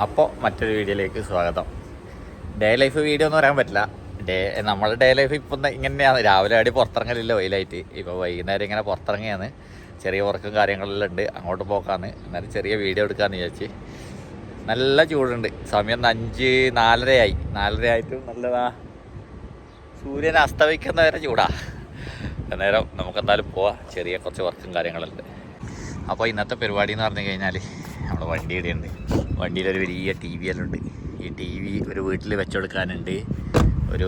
അപ്പോൾ മറ്റൊരു വീഡിയോയിലേക്ക് സ്വാഗതം. ഡേ ലൈഫ് വീഡിയോ എന്ന് പറയാൻ പറ്റില്ല. നമ്മുടെ ഡേ ലൈഫ് ഇപ്പം ഇങ്ങനെയാണ്. രാവിലെ ആടി പുറത്തിറങ്ങലില്ല വെയിലായിട്ട്. ഇപ്പോൾ വൈകുന്നേരം ഇങ്ങനെ പുറത്തിറങ്ങിയാണ്. ചെറിയ വർക്കും കാര്യങ്ങളെല്ലാം ഉണ്ട്. അങ്ങോട്ട് പോക്കാന്ന്. എന്നാലും ചെറിയ വീഡിയോ എടുക്കാമെന്ന് വിചാരിച്ച്. നല്ല ചൂടുണ്ട്. സമയം 4:30 ആയി. 4:30 ആയിട്ടും നല്ലതാ. സൂര്യൻ അസ്തമിക്കുന്ന വരെ ചൂടാ. അന്നേരം നമുക്കെന്തായാലും പോവാം. ചെറിയ കുറച്ച് വർക്കും കാര്യങ്ങളുണ്ട്. അപ്പോൾ ഇന്നത്തെ പരിപാടി എന്ന് പറഞ്ഞു കഴിഞ്ഞാൽ നമ്മുടെ വണ്ടിയുടെ ഉണ്ട്. വണ്ടിയിലൊരു വലിയ ടി വി എല്ലാം ഉണ്ട്. ഈ ടി വി ഒരു വീട്ടിൽ വെച്ചെടുക്കാനുണ്ട്. ഒരു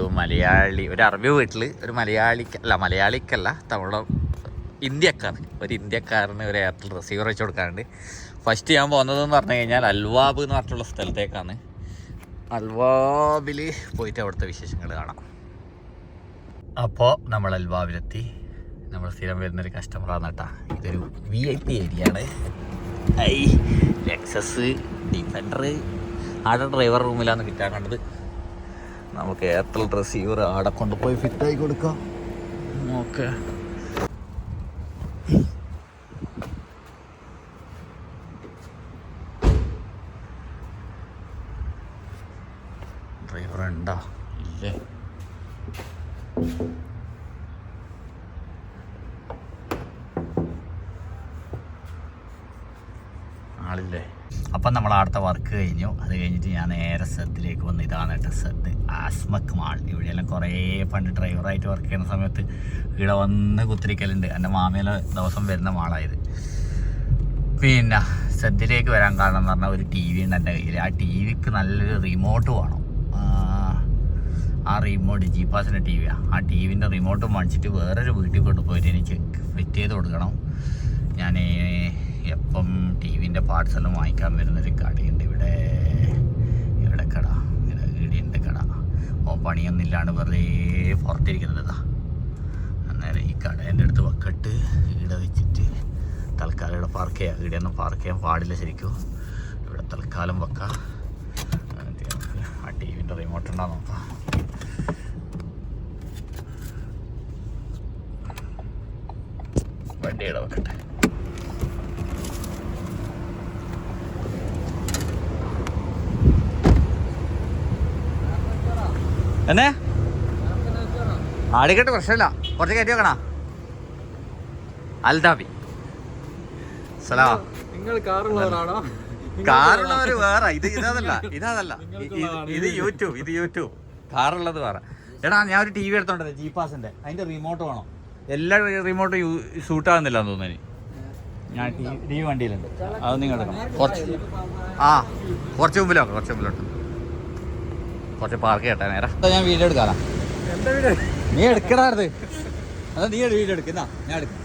അറബി വീട്ടിൽ ഒരു മലയാളിക്കല്ല തമിഴ് ഇന്ത്യക്കാരന് ഒരു എയർടെൽ റിസീവർ വെച്ച് കൊടുക്കാനുണ്ട്. ഫസ്റ്റ് ഞാൻ പോകുന്നതെന്ന് പറഞ്ഞു കഴിഞ്ഞാൽ അൽവാബ് എന്ന് പറഞ്ഞിട്ടുള്ള സ്ഥലത്തേക്കാണ്. അൽവാബിൽ പോയിട്ട് അവിടുത്തെ വിശേഷങ്ങൾ കാണാം. അപ്പോൾ നമ്മൾ അൽവാബിലെത്തി. നമ്മൾ സ്ഥിരം വരുന്നൊരു കസ്റ്റമറാണ് കേട്ടോ. ഇതൊരു VIP ഏരിയ ആണ്. ലെക്സസ് ഡിഫൻഡർ ആടെ ഡ്രൈവർ റൂമിലാണ് കിട്ടാൻ കണ്ടത്. നമുക്ക് എയർടെൽ റിസീവർ ആടെ കൊണ്ടുപോയി ഫിറ്റായി കൊടുക്കാം. ഓക്കെ, ഡ്രൈവർ ഉണ്ടോ ഇല്ലേ? ആളില്ലേ? അപ്പം നമ്മൾ അവിടുത്തെ വർക്ക് കഴിഞ്ഞു. അത് കഴിഞ്ഞിട്ട് ഞാൻ നേരെ സെദ്ദിലേക്ക് വന്നു. ഇതാണ് കേട്ടോ സെദ് ആസ്മക് മാൾ. ഇവിടെയെല്ലാം കുറേ പണ്ട് ഡ്രൈവറായിട്ട് വർക്ക് ചെയ്യുന്ന സമയത്ത് ഇവിടെ വന്ന് കുത്തിരിക്കലുണ്ട്. എൻ്റെ മാമയിലെ ദിവസം വരുന്ന മാളായത്. പിന്നെ സെദ്ദിലേക്ക് വരാൻ കാരണം എന്ന് പറഞ്ഞാൽ ഒരു TV ഉണ്ട് എൻ്റെ കയ്യിൽ. ആ TVക്ക് നല്ലൊരു റിമോട്ട് വേണം. ആ റിമോട്ട് ജീപ്പാസിൻ്റെ TV ആണ്. ആ TVൻ്റെ റിമോട്ട് മേടിച്ചിട്ട് വേറൊരു വീട്ടിൽ കൊണ്ടുപോയിട്ട് എനിക്ക് ഫിറ്റ് ചെയ്ത് കൊടുക്കണം. ഞാൻ എപ്പം TVൻ്റെ പാർട്സ് എല്ലാം വാങ്ങിക്കാൻ വരുന്നൊരു കടയുണ്ട് ഇവിടെ കട, ഇടിയുണ്ട് കട. പണിയൊന്നും ഇല്ലാണ്ട് വെറുതെ പുറത്തിരിക്കുന്നതാ. അന്നേരം ഈ കടേൻ്റെ അടുത്ത് വെക്കട്ട് ഇവിടെ വെച്ചിട്ട് തൽക്കാലം ഇവിടെ പാർക്ക് ചെയ്യാം. ഇവിടെയൊന്നും പാർക്ക് ചെയ്യാൻ പാടില്ല ശരിക്കും. ഇവിടെ തൽക്കാലം വെക്കാം. ആ TVൻ്റെ റിമോട്ട് ഉണ്ടാ നോക്കാം. വണ്ടിയുടെ വെക്കട്ടെ. എന്നെ ആടിക്കട്ടെ, പ്രശ്നമില്ല. കുറച്ച് കയറ്റി വെക്കണ. അൽദാബി സലാം. കാറുള്ളവര് വേറെ. ഇതല്ല ഇത് യൂട്യൂബ്. കാറുള്ളത് വേറെ. എടാ ഞാൻ ഒരു TV എടുത്തോണ്ടേ ജീപ്പാസിന്റെ. അതിന്റെ റിമോട്ട് വേണം. എല്ലാ റിമോട്ടും സൂട്ടാകുന്നില്ല എന്ന് തോന്നുന്നു. ഞാൻ TV വണ്ടിയിലുണ്ട്. അത് നിങ്ങൾ എടുക്കണം. കുറച്ച് മുമ്പിലോട്ട് കുറച്ച് പാർക്ക് ചെയ്യട്ടെ. നേരെ ഞാൻ വീഡിയോ എടുക്കാറാ. നീ എടുക്കണത് അതാ. നീ വീഡിയോ എടുക്കുന്ന ഞാൻ എടുക്കാം.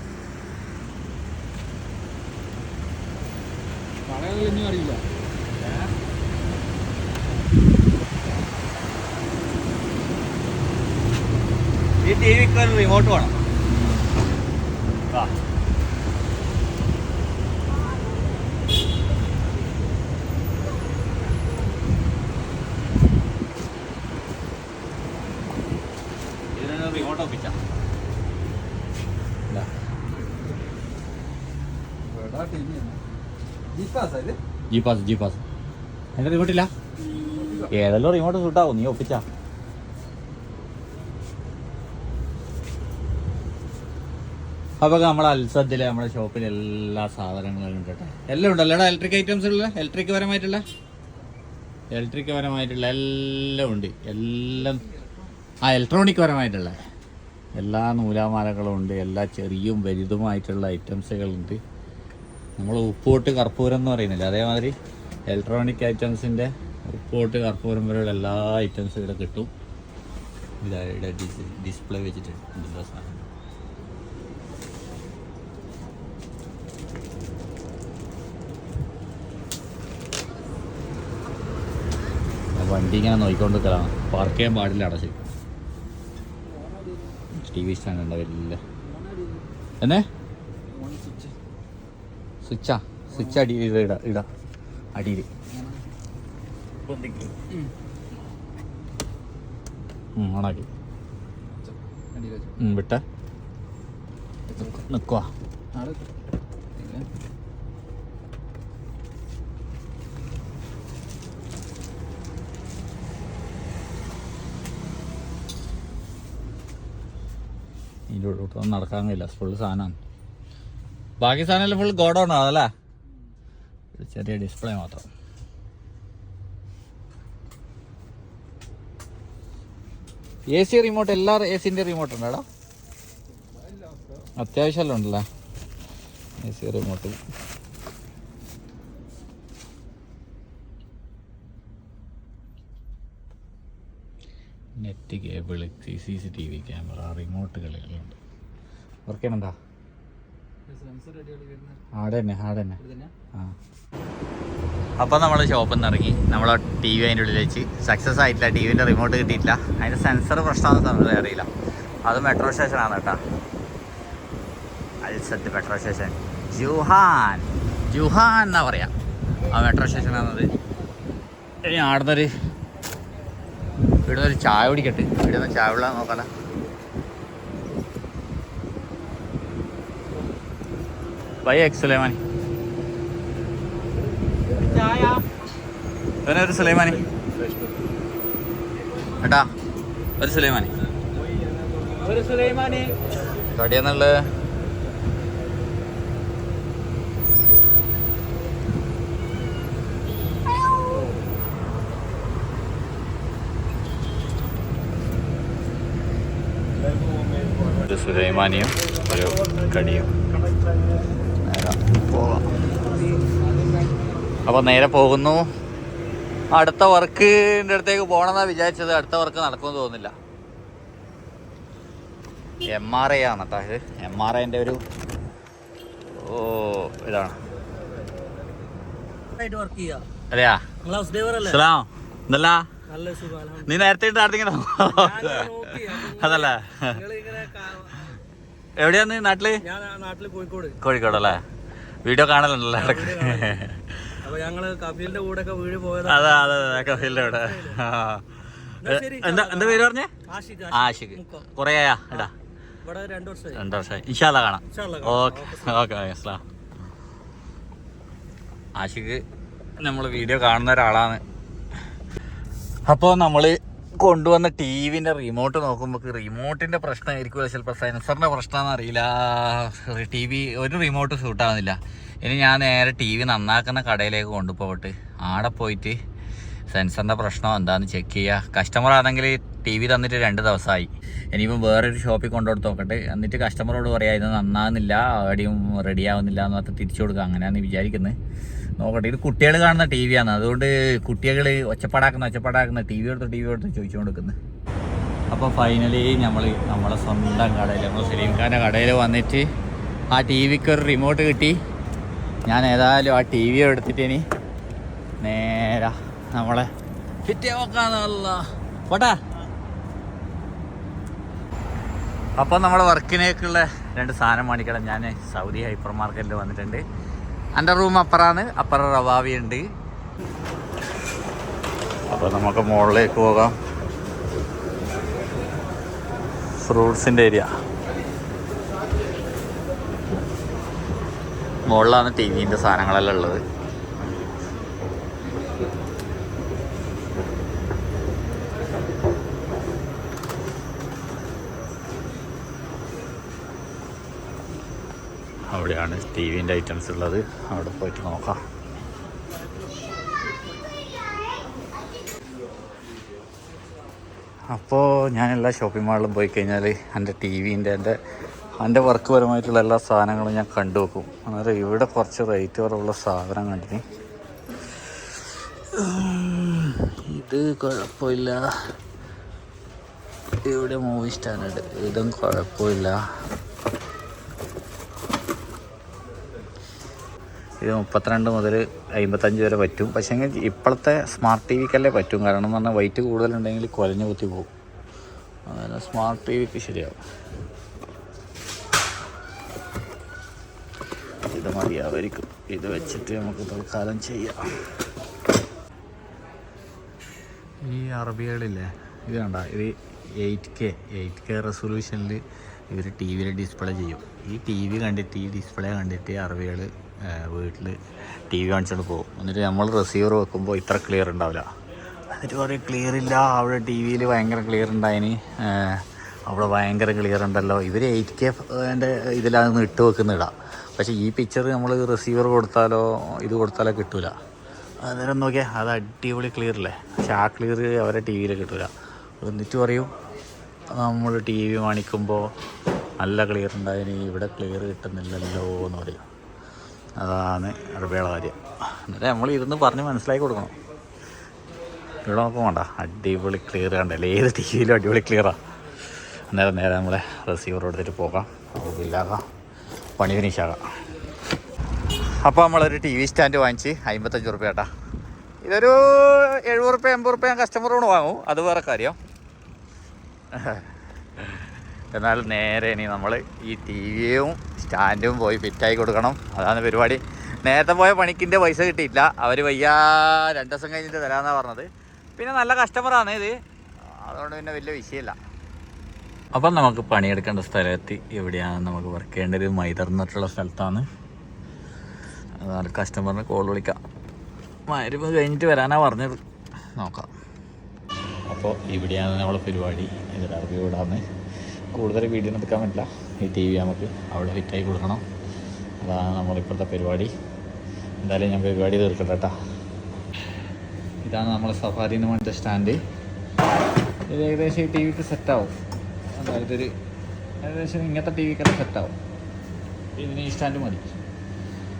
അറിയില്ല. ഈ TVക്ക് ഒരു റിമോട്ട് വേണം. റിമോട്ട് ഒപ്പിച്ച ജീപ്പാസ് അതിന്റെ റിമോട്ടില്ല. ഏതെല്ലാം റിമോട്ട് സൂട്ടാവും. നീ ഒപ്പിച്ച അപ്പോൾ നമ്മളെ അൽസദ്ദിലെ നമ്മുടെ ഷോപ്പിൽ എല്ലാ സാധനങ്ങളും ഉണ്ട് കേട്ടോ. എല്ലാം ഉണ്ടല്ലോ. ഇലക്ട്രിക് ഐറ്റംസ് ഉള്ള ഇലക്ട്രിക് പരമായിട്ടുള്ള എല്ലാം ഉണ്ട്. എല്ലാം ഇലക്ട്രോണിക് പരമായിട്ടുള്ള എല്ലാ നൂലാമാലകളും ഉണ്ട്. എല്ലാ ചെറിയും വലുതുമായിട്ടുള്ള ഐറ്റംസുകളുണ്ട്. നമ്മൾ ഉപ്പോട്ട് കർപ്പൂരം എന്ന് പറയുന്നില്ല, അതേമാതിരി ഇലക്ട്രോണിക് ഐറ്റംസിൻ്റെ ഉപ്പോട്ട് കർപ്പൂരം വരെയുള്ള എല്ലാ ഐറ്റംസും ഇവിടെ കിട്ടും. ഇവിടെ ഡിസ്പ്ലേ വെച്ചിട്ടുണ്ട്. വണ്ടി ഇങ്ങനെ നോക്കിക്കൊണ്ടിരിക്കലാണ്. പാർക്ക് ചെയ്യാൻ പാടില്ല. അടച്ച് TV സ്റ്റാൻഡ് ഉണ്ടോ വലിയ? എന്നേ സ്വിച്ച് അടിയിൽ ഇടാ അടിയിൽ ഓണാക്കി വിട്ട നിൽക്കുക. ഇതിൻ്റെ ഉള്ളിലോട്ടൊന്നും നടക്കാൻ കഴിയില്ല, ഫുൾ സാധനമാണ്. ബാക്കി സാധനമെല്ലാം ഫുൾ ഗോഡൗൺ ആണ് അതല്ലേ, ചെറിയ ഡിസ്പ്ലേ മാത്രം. എ സി റിമോട്ട്, എല്ലാ എ സിൻ്റെ റിമോട്ട് ഉണ്ടോ? അത്യാവശ്യമെല്ലാം ഉണ്ടല്ലേ A C remote. Net cable, CCTV camera, റിമോട്ടുകളുണ്ട്. വർക്ക് ചെയ്യണണ്ടാ? ആടെ തന്നെ ആ. അപ്പോൾ നമ്മൾ ഷോപ്പിൽ നിന്ന് ഇറങ്ങി, നമ്മൾ TV അതിൻ്റെ ഉള്ളിൽ വെച്ച് സക്സസ് ആയിട്ടില്ല. TVൻ്റെ റിമോട്ട് കിട്ടിയിട്ടില്ല, അതിൻ്റെ സെൻസർ പ്രശ്നമാണെന്ന് അറിയില്ല. അത് മെട്രോ സ്റ്റേഷനാണ് കേട്ടോ, അൽസത്ത് മെട്രോ സ്റ്റേഷൻ. ജുഹാൻ എന്നാ പറയാം, ആ മെട്രോ സ്റ്റേഷനാണത്. ഇനി ഇവിടുന്നൊരു ചായ കുടിക്കട്ടെ, ഇവിടെ ചായ ഉള്ള നോക്കാല. ഭയ സുലൈമാനി, ഒരു സുലൈമാനി ഏട്ടാ, ഒരു സുലൈമാനി കടിയെന്നുള്ള ഒരു സുലൈമാനിയും ഒരു കടിയും. പോവാം. അപ്പോൾ നേരെ പോകുന്നു. അടുത്ത വർക്കിൻ്റെ അടുത്തേക്ക് പോകണമെന്നാണ് വിചാരിച്ചത്. അടുത്ത വർക്ക് നടക്കുമെന്ന് തോന്നുന്നില്ല. MRI ആണ് കേട്ടോ ഇത്. MRIൻ്റെ ഒരു ഇതാണ്. അതെയാ? എന്തല്ല നീ നേരത്തെ ഇട്ടാർത്തിങ്ങനെ അതല്ലേ? എവിടെയാണ് നാട്ടില്? കോഴിക്കോടല്ലേ? വീഡിയോ കാണലുണ്ടല്ലോ ഇടയ്ക്ക്. അതെ കഫീലിന്റെ കൂടെ. എന്താ പേര് പറഞ്ഞേ? ആഷിഖ്. കൊറേ ആയാ ഇടാ? 2 വർഷമായി. ഇൻഷാ അല്ലാ കാണാം. ഓക്കെ അസ്സലാം. ആഷിഖ് നമ്മൾ വീഡിയോ കാണുന്ന ഒരാളാണ്. അപ്പോൾ നമ്മൾ കൊണ്ടുവന്ന TVൻ്റെ റിമോട്ട് നോക്കുമ്പോൾ റിമോട്ടിൻ്റെ പ്രശ്നമായിരിക്കുമല്ലോ, ചിലപ്പോൾ സെൻസറിൻ്റെ പ്രശ്നമാണെന്ന് അറിയില്ല. TV ഒരു റിമോട്ട് സൂട്ടാവുന്നില്ല. ഇനി ഞാൻ നേരെ TV നന്നാക്കുന്ന കടയിലേക്ക് കൊണ്ടുപോയിട്ട് ആടെ പോയിട്ട് സെൻസറിൻ്റെ പ്രശ്നം എന്താണെന്ന് ചെക്ക് ചെയ്യുക. കസ്റ്റമർ ആണെങ്കിൽ TV തന്നിട്ട് 2 ദിവസമായി. ഇനിയിപ്പോൾ വേറൊരു ഷോപ്പിൽ കൊണ്ടുകൊടുത്ത് നോക്കട്ടെ, എന്നിട്ട് കസ്റ്റമറോട് പറയാം ഇത് നന്നാകുന്നില്ല, എവിടെയും റെഡി ആവുന്നില്ല എന്ന് പറഞ്ഞാൽ തിരിച്ചു കൊടുക്കുക. അങ്ങനെയാണ് വിചാരിക്കുന്നത്. നോക്കട്ടെ. ഇത് കുട്ടികൾ കാണുന്ന TV ആണ്, അതുകൊണ്ട് കുട്ടികൾ ഒച്ചപ്പാടാക്കുന്ന TV എടുത്ത് ചോദിച്ചു കൊടുക്കുന്നത്. അപ്പോൾ ഫൈനലി നമ്മളെ സ്വന്തം കടയിൽ, നമ്മൾ സലീം ഖാൻ്റെ കടയിൽ വന്നിട്ട് ആ TVക്ക് ഒരു റിമോട്ട് കിട്ടി. ഞാൻ ഏതായാലും ആ TV എടുത്തിട്ട് ഇനി നേരെ നമ്മളെ ഫിറ്റ് നോക്കാന്നല്ല പോട്ടെ. അപ്പോൾ നമ്മളെ വർക്കിനേക്കുള്ള 2 സാധനം മേടിക്കണം. ഞാൻ സൗദി ഹൈപ്പർ മാർക്കറ്റിൽ വന്നിട്ടുണ്ട്. എൻ്റെ റൂം അപ്പുറമാണ്, അപ്പുറം റവാവി ഉണ്ട്. അപ്പോൾ നമുക്ക് മുകളിലേക്ക് പോകാം. ഫ്രൂട്ട്സിൻ്റെ ഏരിയ മുകളിലാണ് TVൻ്റെ സാധനങ്ങളെല്ലാം ഉള്ളത്. അവിടെയാണ് TVൻ്റെ ഐറ്റംസ് ഉള്ളത്. അവിടെ പോയിട്ട് നോക്കാം. അപ്പോൾ ഞാൻ എല്ലാ ഷോപ്പിംഗ് മാളിലും പോയി കഴിഞ്ഞാൽ എൻ്റെ TVൻ്റെ എൻ്റെ വർക്ക് പരമായിട്ടുള്ള എല്ലാ സാധനങ്ങളും ഞാൻ കണ്ടു വെക്കും. അന്നേരം ഇവിടെ കുറച്ച് റേറ്റ് കുറവുള്ള സാധനം കണ്ടിന്. ഇത് കുഴപ്പമില്ല. ഇവിടെ മൂവി സ്റ്റാൻഡേർഡ്, ഇതും കുഴപ്പമില്ല. ഇത് 32 മുതൽ 55 വരെ പറ്റും. പക്ഷേ ഇപ്പോഴത്തെ സ്മാർട്ട് TVക്കല്ലേ പറ്റും. കാരണം എന്ന് പറഞ്ഞാൽ വെയിറ്റ് കൂടുതലുണ്ടെങ്കിൽ കുലഞ്ഞു കുത്തി പോകും. അതുപോലെ സ്മാർട്ട് TVക്ക് ശരിയാവും. ഇത് മതിയാവായിരിക്കും. ഇത് വെച്ചിട്ട് നമുക്ക് തൽക്കാലം ചെയ്യാം. ഈ അറബികളില്ലേ, ഇത് കണ്ട, ഇത് 8K റെസൊല്യൂഷനിൽ ഇവർ TVയിൽ ഡിസ്പ്ലേ ചെയ്യും. ഈ TV കണ്ടിട്ട്, ഈ ഡിസ്പ്ലേ കണ്ടിട്ട് അറബികൾ വീട്ടിൽ TV കാണിച്ചുകൊണ്ട് പോകും. എന്നിട്ട് നമ്മൾ റിസീവർ വെക്കുമ്പോൾ ഇത്ര ക്ലിയർ ഉണ്ടാവില്ല. എന്നിട്ട് പറയും ക്ലിയർ ഇല്ല, അവിടെ TVയിൽ ഭയങ്കര ക്ലിയർ ഉണ്ടായിന്, അവിടെ ഭയങ്കര ക്ലിയർ ഉണ്ടല്ലോ. ഇവർ 8K ഇതിലാണ് ഇട്ട് വെക്കുന്നിടാം. പക്ഷേ ഈ പിക്ചർ നമ്മൾ റിസീവർ കൊടുത്താലോ ഇത് കൊടുത്താലോ കിട്ടില്ല. അന്നേരം നോക്കിയാൽ അത് അടിപൊളി ക്ലിയർ അല്ലേ. പക്ഷെ ആ ക്ലിയർ അവരെ ടി വിയിൽ കിട്ടില്ല. എന്നിട്ട് പറയും നമ്മൾ ടി വി കാണിക്കുമ്പോൾ നല്ല ക്ലിയർ ഉണ്ടായതിന് ഇവിടെ ക്ലിയർ കിട്ടുന്നില്ലല്ലോ എന്ന് പറയും. അതാണ് അറബിയുടെ കാര്യം. എന്നിട്ട് നമ്മൾ ഇരുന്ന് പറഞ്ഞ് മനസ്സിലാക്കി കൊടുക്കണം. ഇവിടെ നോക്കാൻ വേണ്ട, അടിപൊളി ക്ലിയർ കണ്ടല്ലേ, ഏത് ടി വിയിലും അടിപൊളി ക്ലിയറാണ്. അന്നേരം നേരെ നമ്മളെ റിസീവർ എടുത്തിട്ട് പോകാം, ഇല്ലാകാം, പണി ഫിനിഷാകാം. അപ്പോൾ നമ്മളൊരു ടി വി സ്റ്റാൻഡ് വാങ്ങിച്ച് 55 റുപ്യ കേട്ടാ. ഇതൊരു 70 റുപ്യ 80 റുപ്യ കസ്റ്റമറോട് വാങ്ങും, അത് വേറെ കാര്യം. എന്നാൽ നേരെ ഇനി നമ്മൾ ഈ ടി വിയും സ്റ്റാൻഡും പോയി ഫിറ്റായി കൊടുക്കണം. അതാണ് പരിപാടി. നേരത്തെ പോയ പണിക്കിൻ്റെ പൈസ കിട്ടിയില്ല. അവർ വയ്യ 2 ദിവസം കഴിഞ്ഞിട്ട് തരാമെന്നാണ് പറഞ്ഞത്. പിന്നെ നല്ല കസ്റ്റമറാണ് ഇത്, അതുകൊണ്ട് പിന്നെ വലിയ വിഷയമില്ല. അപ്പം നമുക്ക് പണിയെടുക്കേണ്ട സ്ഥലത്ത് എവിടെയാണ് നമുക്ക് വർക്ക് ചെയ്യേണ്ടത്? മൈദർ എന്നിട്ടുള്ള സ്ഥലത്താണ്. അതാണ് കസ്റ്റമറിന് കോൾ വിളിക്കാം. മരുന്ന് കഴിഞ്ഞിട്ട് വരാനാണ് പറഞ്ഞത്, നോക്കാം. അപ്പോൾ ഇവിടെയാണ് നമ്മൾ പരിപാടി. ഇതിൽ അറബി വീടാണ്. കൂടുതൽ വീഡിയോ എടുക്കാൻ പറ്റില്ല. ഈ ടി വി നമുക്ക് അവിടെ ഫിറ്റായി കൊടുക്കണം. അതാണ് നമ്മളിപ്പോഴത്തെ പരിപാടി. എന്തായാലും ഞാൻ പരിപാടി തീർക്കട്ടെ കേട്ടോ. ഇതാണ് നമ്മളെ സഫാരിന്ന് വേണ്ട സ്റ്റാൻഡ്. ഇത് ഏകദേശം ഈ ടി വിക്ക് സെറ്റാവും. അതായത് ഇതൊരു ഏകദേശം ഇങ്ങനത്തെ ടി വിക്കെല്ലാം സെറ്റാവും. ഇതിന് ഈ സ്റ്റാൻഡ് മതി.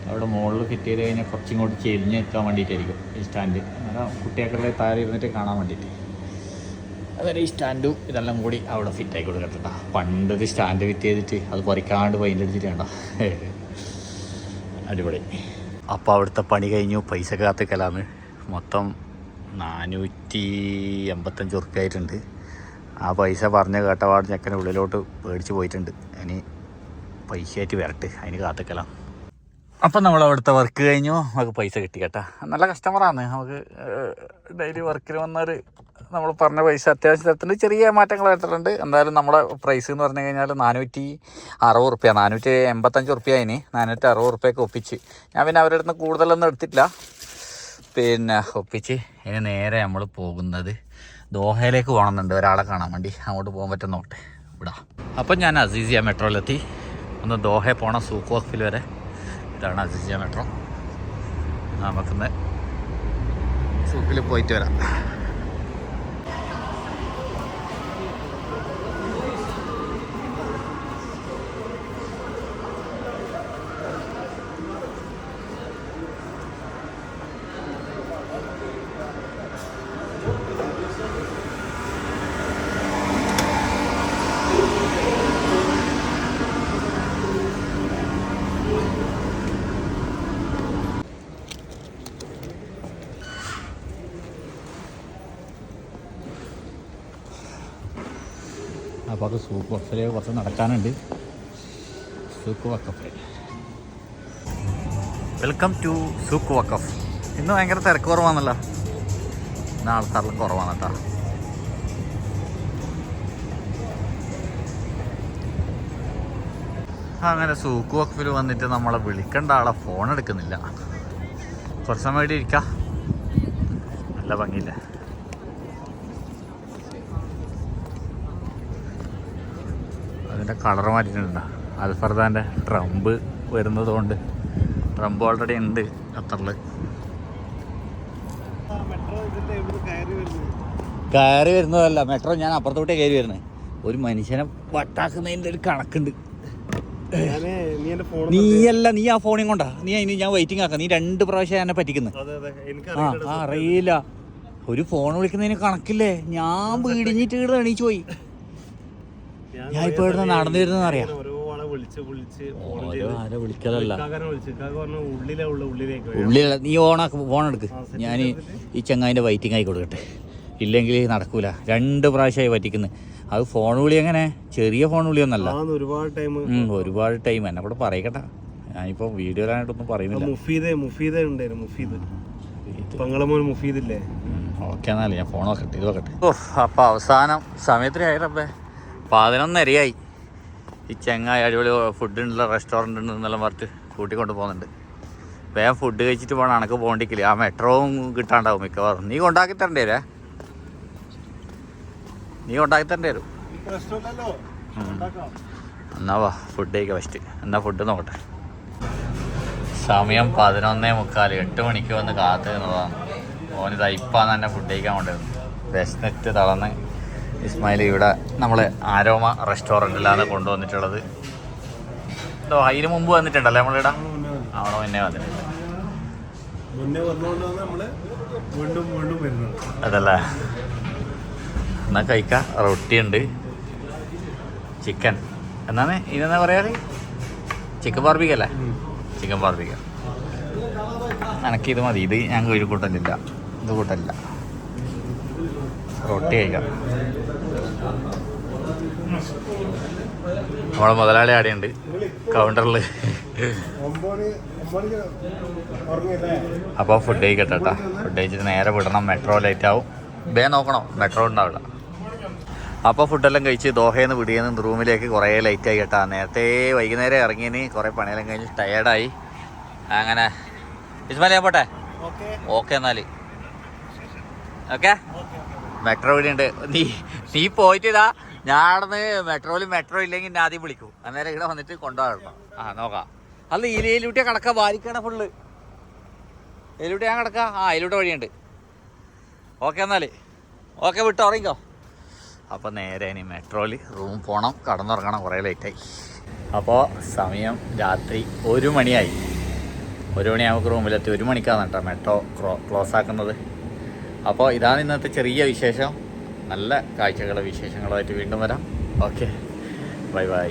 അവിടെ മുകളിൽ ഫിറ്റ് ചെയ്ത് കഴിഞ്ഞാൽ കുറച്ചിങ്ങോട്ട് ചെരിഞ്ഞ് നിൽക്കാൻ വേണ്ടിയിട്ടായിരിക്കും ഈ സ്റ്റാൻഡ്. അന്നേരം കുട്ടികൾക്കെല്ലാം താഴെ ഇരുന്നിട്ട് കാണാൻ വേണ്ടിയിട്ട്. അതുപോലെ ഈ സ്റ്റാൻഡും ഇതെല്ലാം കൂടി അവിടെ ഫിറ്റായി കൊടുക്കട്ടെ. പണ്ടൊരു സ്റ്റാൻഡ് ഫിറ്റ് ചെയ്തിട്ട് അത് പറിക്കാണ്ട് പെയിൻ്റ് അടിച്ചിട്ട് വേണ്ട, അടിപൊളി. അപ്പോൾ അവിടുത്തെ പണി കഴിഞ്ഞു. പൈസ കാത്തിക്കലാണ്. മൊത്തം 485 റുപ്യ ആയിട്ടുണ്ട്. ആ പൈസ പറഞ്ഞ് കേട്ടപാട് ചെക്കൻ്റെ ഉള്ളിലോട്ട് പേടിച്ച് പോയിട്ടുണ്ട്. ഇനി പൈസ ആയിട്ട് വരട്ടെ, അതിന് കാത്തിക്കലാണ്. അപ്പം നമ്മൾ അവിടുത്തെ വർക്ക് കഴിഞ്ഞു, നമുക്ക് പൈസ കിട്ടി കേട്ടോ. നല്ല കസ്റ്റമറാണ്. നമുക്ക് ഡെയിലി വർക്കിന് വന്നവർ നമ്മൾ പറഞ്ഞ പൈസ അത്യാവശ്യത്തിന് ചെറിയ മാറ്റങ്ങൾ വരുത്തിട്ടുണ്ട്. എന്തായാലും നമ്മുടെ പ്രൈസ് എന്ന് പറഞ്ഞു കഴിഞ്ഞാൽ 460 റുപ്യ, 485 റുപ്യ. അതിന് 460 റുപ്യക്ക് ഒപ്പിച്ച്. ഞാൻ പിന്നെ അവരുടെ അടുത്ത് കൂടുതലൊന്നും എടുത്തിട്ടില്ല, പിന്നെ ഒപ്പിച്ച്. ഇനി നേരെ നമ്മൾ പോകുന്നത് ദോഹയിലേക്ക് പോകണമെന്നുണ്ട്, ഒരാളെ കാണാൻ വേണ്ടി. അങ്ങോട്ട് പോകാൻ പറ്റുന്ന നോട്ടെ വിടാം. അപ്പം ഞാൻ അസീസിയ മെട്രോയിലെത്തി. ഒന്ന് ദോഹയിൽ പോകണം, സൂക്ക് വഖഫിൽ വരെ. ഇതാണ് അസീസിയ മെട്രോ. നമുക്കിന്ന് സൂക്കിൽ പോയിട്ട് വരാം. അപ്പോൾ അത് സൂക്ക് വഖഫിൽ കുറച്ച് നടക്കാനുണ്ട്. Souq Waqif, welcome to Souq Waqif. ഇന്ന് ഭയങ്കര തിരക്ക് കുറവാണല്ലോ, ഇന്ന് ആൾക്കാരിലും കുറവാണ് കേട്ടോ. അങ്ങനെ സൂക്ക് വഖഫിൽ വന്നിട്ട് നമ്മളെ വിളിക്കേണ്ട ആളെ ഫോൺ എടുക്കുന്നില്ല. കുറച്ച് സമയം ഇവിടെ ഇരിക്കാം, നല്ല ഭംഗിയില്ല. അതിൻ്റെ കളർ മാറ്റിയിട്ടുണ്ട്. അൽഫർദാൻ്റെ ട്രംപ് വരുന്നത് കൊണ്ട്. ട്രംപ് ഓൾറെഡി ഉണ്ട് ഖത്തറിൽ. കയറി വരുന്നതല്ല മെട്രോ, ഞാൻ അപ്പുറത്തോട്ടേ കയറി വരുന്നത്. ഒരു മനുഷ്യനെ വട്ടാക്കുന്നതിൻ്റെ ഒരു കണക്കുണ്ട്. നീയല്ല, നീ ആ ഫോണിൽ കൊണ്ടാ. നീ അതിന് ഞാൻ വെയിറ്റിംഗ് ആക്കാം. നീ 2 പ്രാവശ്യം എന്നെ പറ്റിക്കുന്നു. അറിയില്ല, ഒരു ഫോൺ വിളിക്കുന്നതിന് കണക്കില്ലേ. ഞാൻ വീടിഞ്ഞിട്ട് ഇവിടെ എണീച്ചു പോയി. ഞാൻ ഇപ്പൊ ഇവിടെ നടന്നു വരുന്ന അറിയാം. വിളിക്കലല്ല, ഉള്ളില. നീ ഫോൺ എടുക്ക്, ഞാൻ ഈ ചങ്ങായിൻ്റെ വെയിറ്റിംഗ് ആയി കൊടുക്കട്ടെ. ഇല്ലെങ്കിൽ നടക്കൂല. 2 പ്രാവശ്യമായി പറ്റിക്കുന്നത്. അത് ഫോൺ വിളി എങ്ങനെ, ചെറിയ ഫോൺ വിളിയൊന്നല്ല, ഒരുപാട് ടൈം. എന്നെ കൂടെ പറയട്ടെ, ഞാനിപ്പോ വീഡിയോയിലായിട്ടൊന്നും പറയുന്നില്ല. ഓക്കെ എന്നാലും ഞാൻ ഫോൺ നോക്കട്ടെ, ഇത് നോക്കട്ടെ. അപ്പൊ അവസാനം സമയത്തിന് ആയിരപ്പേ 11:30 ഈ ചെങ്ങായി അടിപൊളി ഫുഡ് ഉള്ള റെസ്റ്റോറൻറ്റ് ഉണ്ടെന്നെല്ലാം പറഞ്ഞിട്ട് കൂട്ടിക്കൊണ്ട് പോകുന്നുണ്ട്. വേഗം ഫുഡ് കഴിച്ചിട്ട് പോകണം, അനക്ക് പോകണ്ടിക്കില്ല. ആ മെട്രോവും കിട്ടാണ്ടാവും മിക്കവാറും. നീ കൊണ്ടാക്കി തരേണ്ടി വരും, നീ കൊണ്ടാക്കി തരേണ്ടി വരും. എന്നാ വാ ഫുഡ് കഴിക്കാം ഫസ്റ്റ്. എന്നാ ഫുഡ് നോക്കട്ടെ. സമയം 11:45. 8 മണിക്ക് വന്ന് കാത്തു നിന്നതാണ്. ഓനിതാ ഇപ്പാന്ന് തന്നെ ഫുഡ് കഴിക്കാൻ കൊണ്ടുവരുന്നു. വിശന്നിട്ട് തളർന്ന് ഇസ്മായിൽ ഇവിടെ നമ്മൾ ആരോമ റെസ്റ്റോറൻറ്റിലാണ് കൊണ്ടുവന്നിട്ടുള്ളത്. എന്തോ അതിന് മുമ്പ് വന്നിട്ടുണ്ടല്ലേ നമ്മളിവിടെ? അവിടെ മുന്നേ വന്നിട്ടുണ്ട്. അതല്ലേ. എന്നാ കഴിക്കാം. റൊട്ടിയുണ്ട്, ചിക്കൻ എന്നാണ് ഇതെന്നാ പറയാറ്? ചിക്കൻ ബാർബിക്കല്ലേ? ചിക്കൻ ബാർബിക്ക. എനിക്കിത് മതി. ഇത് ഞങ്ങൾക്ക് ഒരു കൂട്ടലില്ല, ഇത് കൂട്ടലില്ല. റൊട്ടി കഴിക്കാം. നമ്മളെ മുതലാളി ആടെയുണ്ട് കൗണ്ടറിൽ. അപ്പോൾ ഫുഡ് കഴിക്കട്ടെ കേട്ടോ. ഫുഡ് കഴിച്ചിട്ട് നേരെ വിടണം. മെട്രോ ലേറ്റ് ആവും. നോക്കണം, മെട്രോ ഉണ്ടാവില്ല. അപ്പോൾ ഫുഡെല്ലാം കഴിച്ച് ദോഹയിൽ നിന്ന് വിടിയെന്ന് റൂമിലേക്ക് കുറേ ലേറ്റ് ആയി കേട്ടോ. നേരത്തെ വൈകുന്നേരം ഇറങ്ങിയതിന് കുറേ പണിയെല്ലാം കഴിഞ്ഞ് ടയേർഡായി. അങ്ങനെ ഇസ്മായിൽ ഞാൻ പോട്ടെ. ഓക്കെ എന്നാൽ ഓക്കെ. മെട്രോ ഇവിടെ ഉണ്ട്. നീ പോയിട്ടില്ല. ഞാനവിടുന്ന് മെട്രോ ഇല്ലെങ്കിൽ ഞാൻ ആദ്യം വിളിക്കും. അന്നേരം ഇവിടെ വന്നിട്ട് കൊണ്ടുപോകണം. നോക്കാം. അല്ല ഇതിലൂട്ടിയാ കിടക്കുക. ബാരിക്കാണ് ഫുള്ള്. ഇതിലൂട്ടി ഞാൻ കിടക്കുക. ഇതിലൂടെ വഴിയുണ്ട്. ഓക്കെ എന്നാൽ ഓക്കെ, വിട്ടോ ഉറങ്ങിക്കോ. അപ്പോൾ നേരെ ഇനി മെട്രോയിൽ റൂം പോകണം, കടന്നുറങ്ങണം. കുറേ ലേറ്റായി. അപ്പോൾ സമയം രാത്രി 1 മണിയായി. 1 മണി നമുക്ക് റൂമിലെത്തി. 1 മണിക്കാണ് കേട്ടോ മെട്രോ ക്ലോസ് ആക്കുന്നത്. അപ്പോൾ ഇതാണ് ഇന്നത്തെ ചെറിയ വിശേഷം. നല്ല കാഴ്ചകളും വിശേഷങ്ങളുമായിട്ട് വീണ്ടും വരാം. Okay, bye bye.